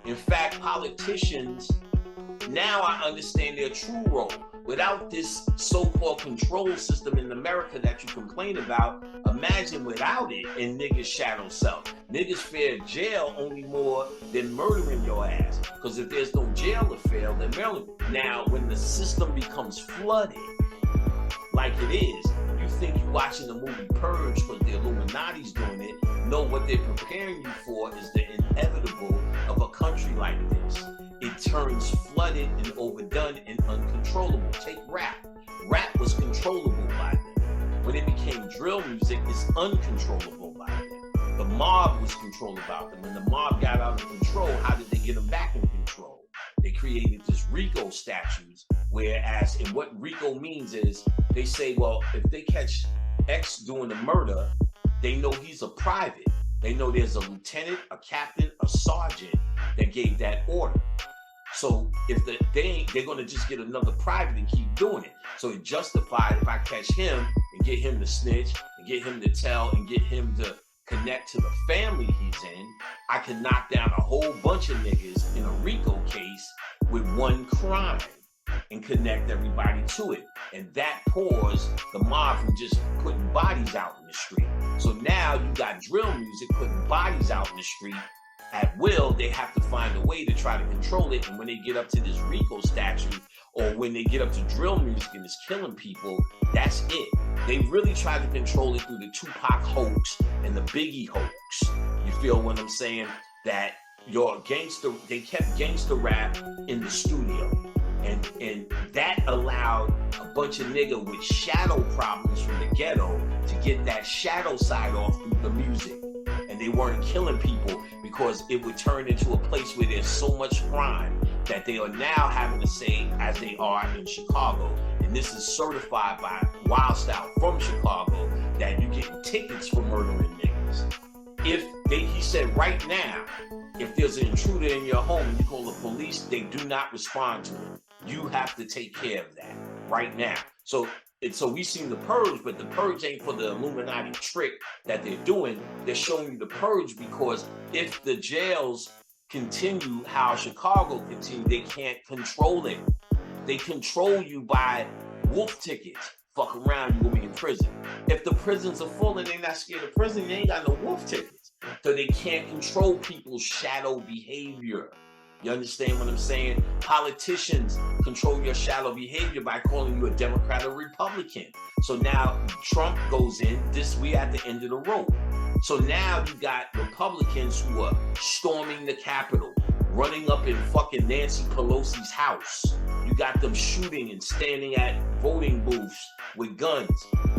In fact, politicians, now I understand their true role. Without this so-called control system in America that you complain about, imagine without it in niggas' shadow self. Niggas fear jail only more than murdering your ass. Because if there's no jail to fail, then murder. Now, when the system becomes flooded, like it is, you think you're watching the movie Purge because the Illuminati's doing it. No, what they're preparing you for is the inevitable of a country like this. It turns flooded and overdone and uncontrollable. Take rap. Rap was controllable by them. When it became drill music, it's uncontrollable by them. The mob was controlled about them. When the mob got out of control, how did they get them back in control? They created this RICO statutes, whereas, and what RICO means is, they say, well, if they catch X doing the murder, they know he's a private. They know there's a lieutenant, a captain, a sergeant that gave that order. So if they're gonna just get another private and keep doing it. So it justified if I catch him and get him to snitch and get him to tell and get him to connect to the family he's in, I can knock down a whole bunch of niggas in a RICO case with one crime and connect everybody to it. And that pours the mob from just putting bodies out in the street. So now you got drill music putting bodies out in the street at will. They have to find a way to try to control it. And when they get up to this RICO statute, or when they get up to drill music and it's killing people, that's it. They really tried to control it through the Tupac hoax and the Biggie hoax. You feel what I'm saying? That your gangster, they kept gangster rap in the studio. And that allowed a bunch of niggas with shadow problems from the ghetto to get that shadow side off through the music. And they weren't killing people because it would turn into a place where there's so much crime that they are now having to say, as they are in Chicago, and this is certified by Wild Style from Chicago, that you get tickets for murdering niggas. He said right now, if there's an intruder in your home and you call the police, they do not respond to it. You have to take care of that right now. So we seen the Purge, but the Purge ain't for the Illuminati trick that they're doing. They're showing you the Purge because if the jails continue how Chicago continued, they can't control it. They control you by wolf tickets. Fuck around, you will be in prison. If the prisons are full and they're not scared of prison, they ain't got no wolf tickets. So they can't control people's shadow behavior. You understand what I'm saying? Politicians control your shadow behavior by calling you a Democrat or Republican. So now Trump goes in, we at the end of the road. So now you got Republicans who are storming the Capitol, running up in fucking Nancy Pelosi's house. You got them shooting and standing at voting booths with guns.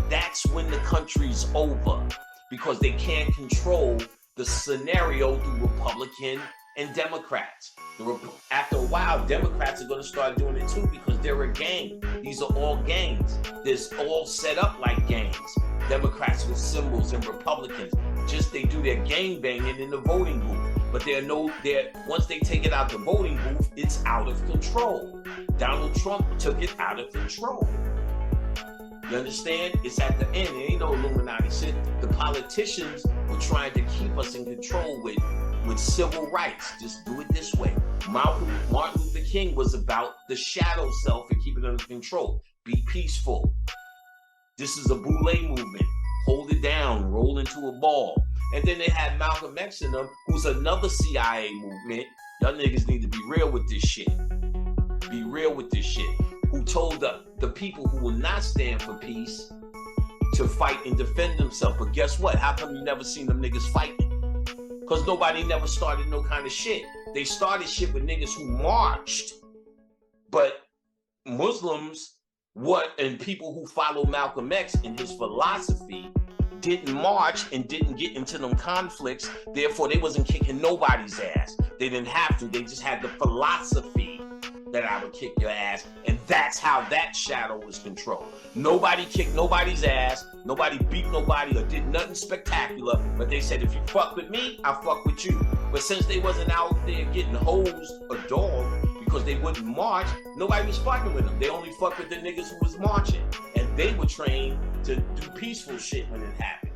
That's when the country's over because they can't control the scenario through Republican and Democrats. After a while, Democrats are going to start doing it too because they're a gang. These are all gangs. They're all set up like gangs. Democrats with symbols and Republicans. Just they do their gang banging in the voting booth. But once they take it out the voting booth, it's out of control. Donald Trump took it out of control. You understand? It's at the end. It ain't no Illuminati shit. The politicians were trying to keep us in control with civil rights. Just do it this way. Martin Luther King was about the shadow self and keeping it under control. Be peaceful. This is a Boule movement. Hold it down. Roll into a ball. And then they had Malcolm X in them, who's another CIA movement. Y'all niggas need to be real with this shit. Be real with this shit. Who told the people who will not stand for peace to fight and defend themselves. But guess what? How come you never seen them niggas fighting? Because nobody never started no kind of shit. They started shit with niggas who marched. But Muslims, and people who follow Malcolm X and his philosophy didn't march and didn't get into them conflicts. Therefore, they wasn't kicking nobody's ass. They didn't have to. They just had the philosophy that I would kick your ass. And that's how that shadow was controlled. Nobody kicked nobody's ass. Nobody beat nobody or did nothing spectacular. But they said, if you fuck with me, I fuck with you. But since they wasn't out there getting hosed or dogged because they wouldn't march, nobody was fucking with them. They only fucked with the niggas who was marching. And they were trained to do peaceful shit when it happened.